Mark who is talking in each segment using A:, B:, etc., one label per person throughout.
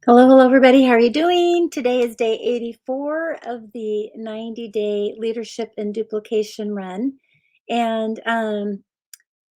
A: Hello, hello, everybody. How are you doing? Today is day 84 of the 90-day leadership and duplication run. And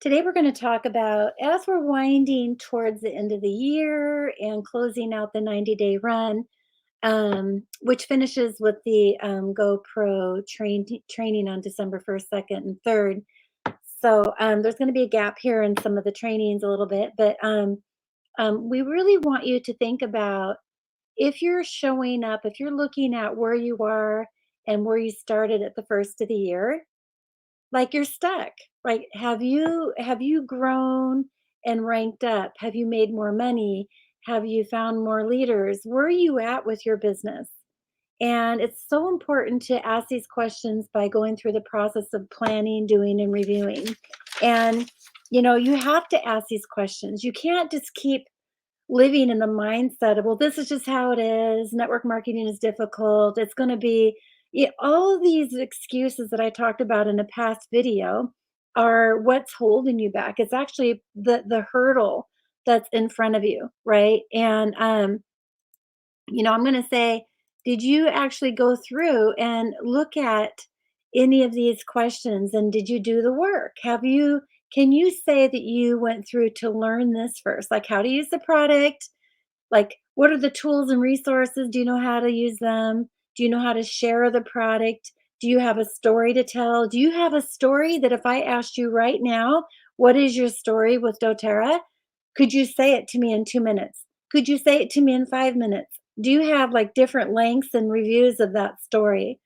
A: today we're going to talk about as we're winding towards the end of the year and closing out the 90-day run, which finishes with the GoPro training on December 1st, 2nd, and 3rd. So there's going to be a gap here in some of the trainings a little bit, but we really want you to think about if you're showing up, if you're looking at where you are and where you started at the first of the year, like you're stuck. Like have you grown and ranked up? Have you made more money? Have you found more leaders? Where are you at with your business? And it's so important to ask these questions by going through the process of planning, doing, and reviewing. And you have to ask these questions. You can't just keep living in the mindset of, well, this is just how it is. Network marketing is difficult. It's going to be all of these excuses that I talked about in a past video are what's holding you back. It's actually the hurdle that's in front of you, right? And I'm going to say, did you actually go through and look at any of these questions and did you do the work? Can you say that you went through to learn this first? Like how to use the product? Like, what are the tools and resources? Do you know how to use them? Do you know how to share the product? Do you have a story to tell? Do you have a story that if I asked you right now, what is your story with doTERRA? Could you say it to me in 2 minutes? Could you say it to me in 5 minutes? Do you have like different lengths and reviews of that story?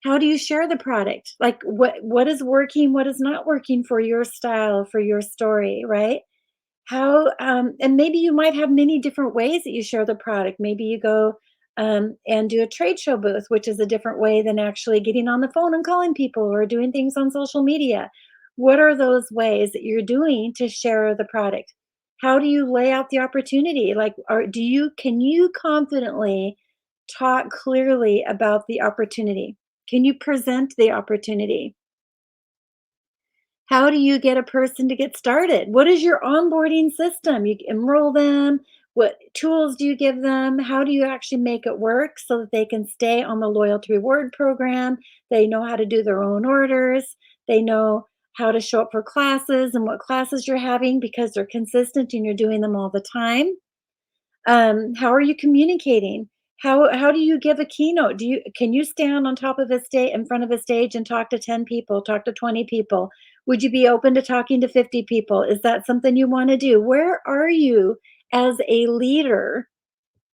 A: How do you share the product? Like what is working, what is not working for your style, for your story, right? How and maybe you might have many different ways that you share the product. Maybe you go and do a trade show booth, which is a different way than actually getting on the phone and calling people or doing things on social media. What are those ways that you're doing to share the product? How do you lay out the opportunity? Like, can you confidently talk clearly about the opportunity? Can you present the opportunity? How do you get a person to get started? What is your onboarding system? You enroll them. What tools do you give them? How do you actually make it work so that they can stay on the loyalty reward program? They know how to do their own orders. They know how to show up for classes and what classes you're having because they're consistent and you're doing them all the time. How are you communicating? How do you give a keynote? Can you stand on top of a stage in front of a stage and talk to 10 people, talk to 20 people? Would you be open to talking to 50 people? Is that something you want to do? Where are you as a leader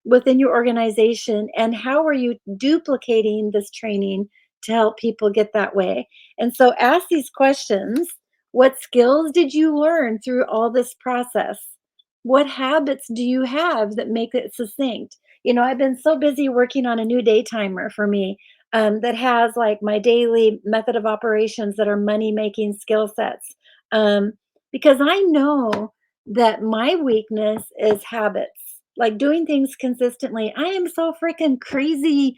A: within your organization and how are you duplicating this training to help people get that way? And so ask these questions. What skills did you learn through all this process? What habits do you have that make it succinct? I've been so busy working on a new day timer for me that has like my daily method of operations that are money making skill sets. Um, because I know that my weakness is habits, like doing things consistently. I am so freaking crazy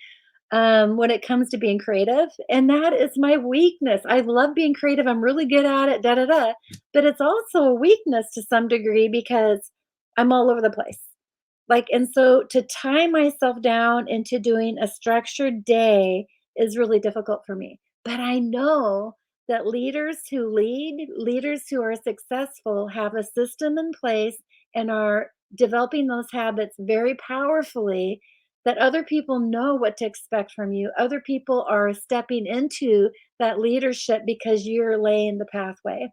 A: when it comes to being creative, and that is my weakness. I love being creative. I'm really good at it, da da da. But it's also a weakness to some degree because I'm all over the place. Like, and so to tie myself down into doing a structured day is really difficult for me. But I know that leaders who are successful, have a system in place and are developing those habits very powerfully, that other people know what to expect from you. Other people are stepping into that leadership because you're laying the pathway.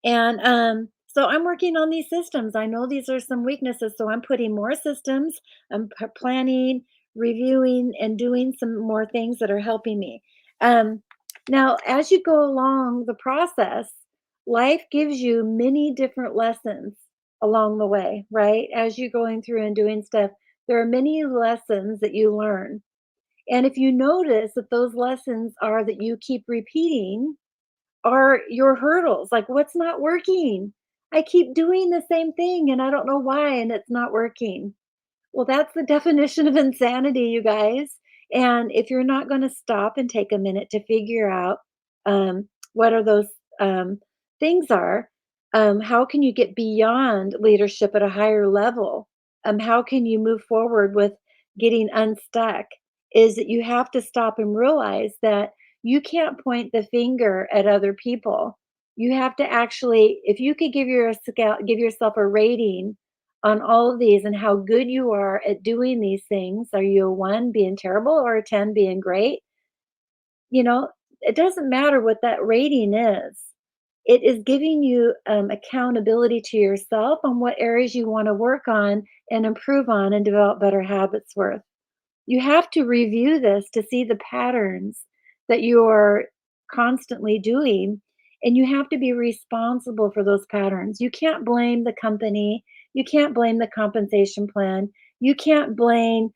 A: And so I'm working on these systems. I know these are some weaknesses, so I'm putting more systems. I'm planning, reviewing, and doing some more things that are helping me. Um, Now, as you go along the process, life gives you many different lessons along the way, right? As you're going through and doing stuff, there are many lessons that you learn. And if you notice that those lessons are that you keep repeating, are your hurdles. Like, what's not working? I keep doing the same thing and I don't know why, and it's not working. Well, that's the definition of insanity, you guys. And if you're not going to stop and take a minute to figure out what are those things are, how can you get beyond leadership at a higher level? how can you move forward with getting unstuck is that you have to stop and realize that you can't point the finger at other people. You have to actually, if you could give yourself a rating on all of these and how good you are at doing these things. Are you a 1 being terrible or a 10 being great? You know, it doesn't matter what that rating is. It is giving you accountability to yourself on what areas you want to work on and improve on and develop better habits with. You have to review this to see the patterns that you're constantly doing, and you have to be responsible for those patterns. You can't blame the company, you can't blame the compensation plan, you can't blame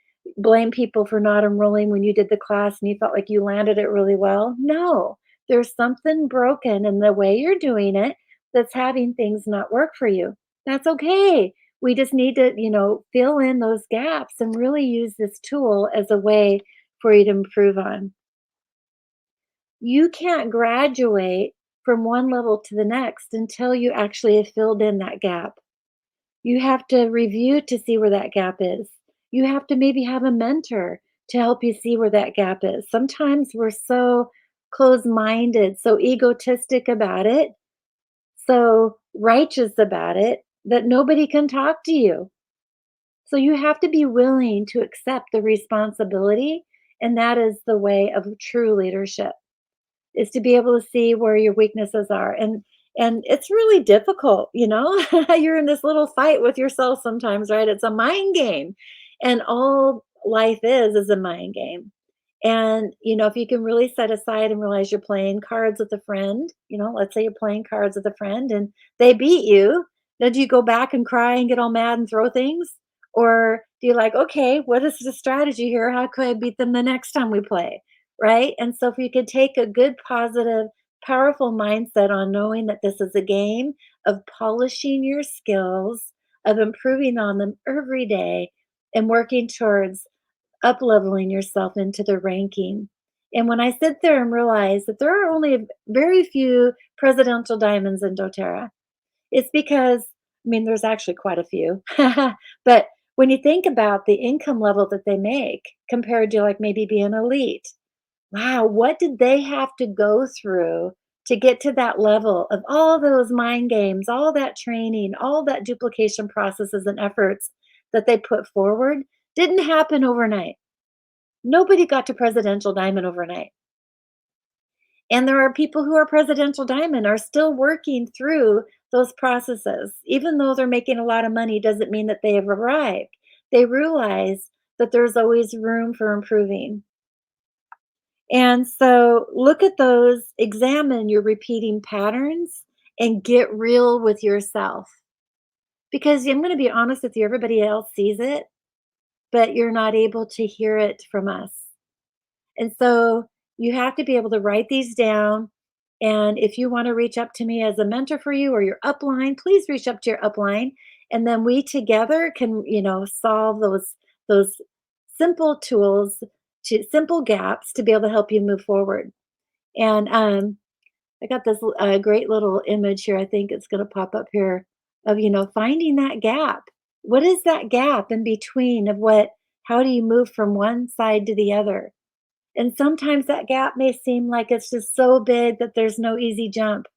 A: people for not enrolling when you did the class and you felt like you landed it really well. No, there's something broken in the way you're doing it that's having things not work for you. That's okay. We just need to, fill in those gaps and really use this tool as a way for you to improve on. You can't graduate from one level to the next until you actually have filled in that gap. You have to review to see where that gap is. You have to maybe have a mentor to help you see where that gap is. Sometimes we're so close minded, so egotistic about it, so righteous about it that nobody can talk to you. So you have to be willing to accept the responsibility, and that is the way of true leadership, is to be able to see where your weaknesses are. And it's really difficult, You're in this little fight with yourself sometimes, right? It's a mind game. And all life is a mind game. And, if you can really set aside and realize you're playing cards with a friend, let's say you're playing cards with a friend and they beat you, then do you go back and cry and get all mad and throw things? Or do you like, okay, what is the strategy here? How could I beat them the next time we play? Right? And so if you could take a good, positive, powerful mindset on knowing that this is a game of polishing your skills, of improving on them every day, and working towards up leveling yourself into the ranking. And when I sit there and realize that there are only very few presidential diamonds in doTERRA, it's because, I mean, there's actually quite a few. But when you think about the income level that they make compared to like maybe being elite, wow, what did they have to go through to get to that level of all those mind games, all that training, all that duplication processes and efforts that they put forward didn't happen overnight. Nobody got to presidential diamond overnight. And there are people who are presidential diamond are still working through those processes. Even though they're making a lot of money doesn't mean that they have arrived. They realize that there's always room for improving. And so look at those, examine your repeating patterns and get real with yourself. Because I'm going to be honest with you, everybody else sees it, but you're not able to hear it from us. And so you have to be able to write these down. And if you want to reach up to me as a mentor for you or your upline, please reach up to your upline. And then we together can, solve those simple tools to simple gaps to be able to help you move forward. And I got this great little image here. I think it's going to pop up here of, finding that gap. What is that gap in between of how do you move from one side to the other? And sometimes that gap may seem like it's just so big that there's no easy jump.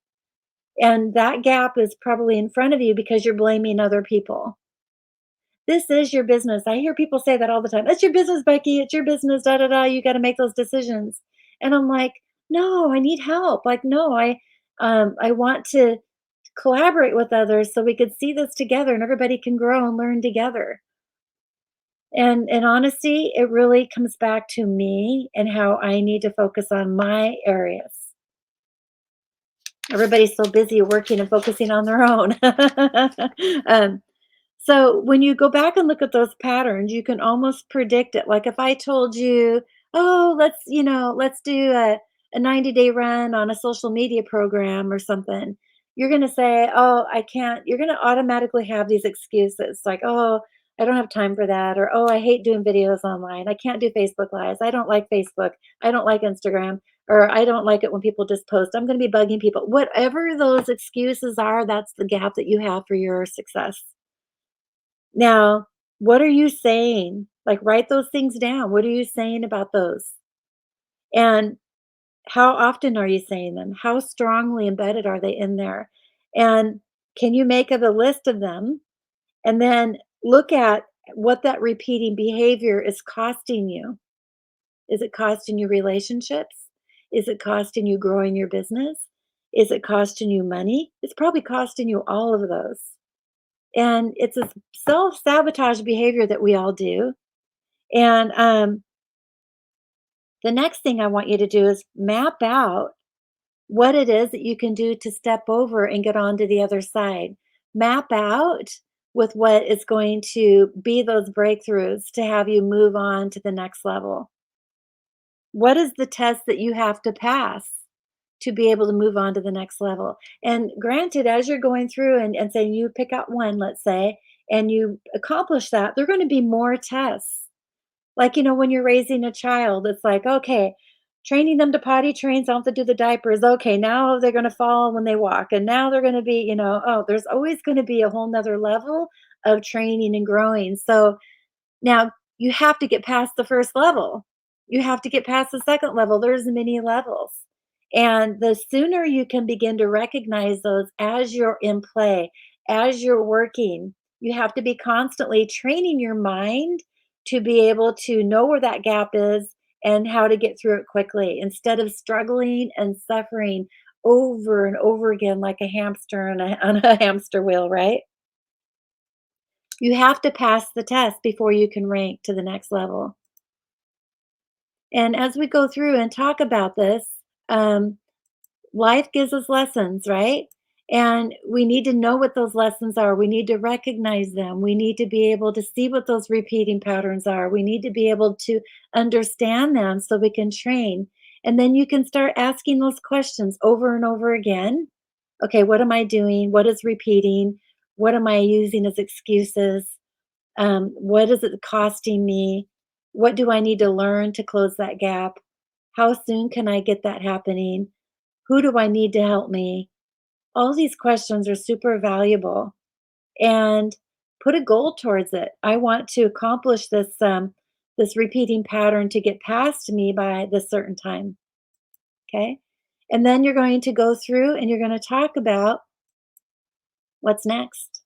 A: And that gap is probably in front of you because you're blaming other people. This is your business. I hear people say that all the time. It's your business, Becky. It's your business. Da da da. You got to make those decisions. And I'm like, no, I need help. Like, no, I want to collaborate with others so we could see this together and everybody can grow and learn together. And in honesty, it really comes back to me and how I need to focus on my areas. Everybody's so busy working and focusing on their own. um, so when you go back and look at those patterns, you can almost predict it. Like if I told you, oh, let's do a 90-day run on a social media program or something, you're going to say, oh, I can't. You're going to automatically have these excuses like, oh, I don't have time for that. Or, oh, I hate doing videos online. I can't do Facebook Lives. I don't like Facebook. I don't like Instagram. Or I don't like it when people just post. I'm going to be bugging people. Whatever those excuses are, that's the gap that you have for your success. Now, What are you saying? Like, write those things down. What are you saying about those? And how often are you saying them? How strongly embedded are they in there? And can you make up a list of them and then look at what that repeating behavior is costing you? Is it costing you relationships? Is it costing you growing your business? Is it costing you money? It's probably costing you all of those. And it's a self sabotage behavior that we all do. And the next thing I want you to do is map out what it is that you can do to step over and get on to the other side. Map out with what is going to be those breakthroughs to have you move on to the next level. What is the test that you have to pass to be able to move on to the next level? And granted, as you're going through and saying you pick out one, let's say, and you accomplish that, there are going to be more tests. Like, when you're raising a child, it's like, okay, training them to potty train, so I don't have to do the diapers. Okay, now they're going to fall when they walk. And now they're going to be, oh, there's always going to be a whole nother level of training and growing. So now you have to get past the first level. You have to get past the second level. There's many levels. And the sooner you can begin to recognize those as you're in play, as you're working, you have to be constantly training your mind to be able to know where that gap is and how to get through it quickly instead of struggling and suffering over and over again like a hamster on a hamster wheel, right? You have to pass the test before you can rank to the next level. And as we go through and talk about this, um, life gives us lessons, right? And we need to know what those lessons are. We need to recognize them. We need to be able to see what those repeating patterns are. We need to be able to understand them so we can train. And then you can start asking those questions over and over again. Okay, what am I doing? What is repeating? What am I using as excuses? What is it costing me? What do I need to learn to close that gap? How soon can I get that happening? Who do I need to help me? All these questions are super valuable and put a goal towards it. I want to accomplish this repeating pattern to get past me by this certain time. Okay. And then you're going to go through and you're going to talk about what's next.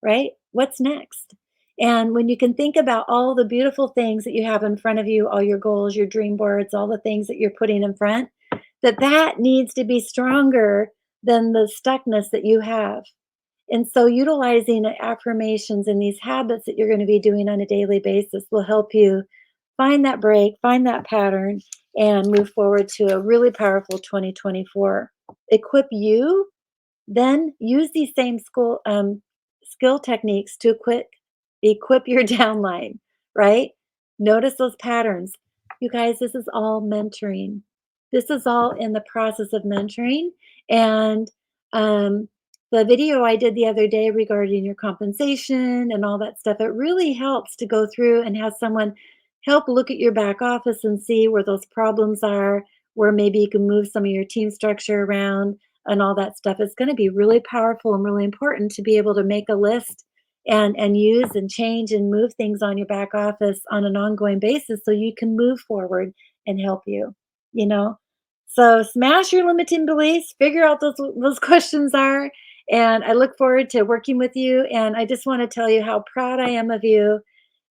A: Right? What's next? And when you can think about all the beautiful things that you have in front of you, all your goals, your dream boards, all the things that you're putting in front, that needs to be stronger than the stuckness that you have. And so utilizing affirmations and these habits that you're going to be doing on a daily basis will help you find that break, find that pattern, and move forward to a really powerful 2024. Equip you then use these same skill techniques to equip your downline, right? Notice those patterns. You guys, this is all mentoring. This is all in the process of mentoring. And um, the video I did the other day regarding your compensation and all that stuff, it really helps to go through and have someone help look at your back office and see where those problems are, where maybe you can move some of your team structure around and all that stuff. It's going to be really powerful and really important to be able to make a list and use and change and move things on your back office on an ongoing basis so you can move forward and help you know. So smash your limiting beliefs, figure out those questions are, and I look forward to working with you. And I just want to tell you how proud I am of you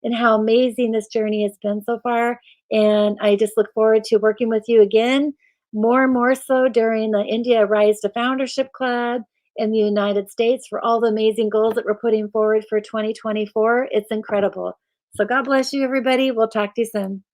A: and how amazing this journey has been so far. And I just look forward to working with you again, more and more so during the India Rise to Foundership Club in the United States for all the amazing goals that we're putting forward for 2024. It's incredible. So God bless you, everybody. We'll talk to you soon.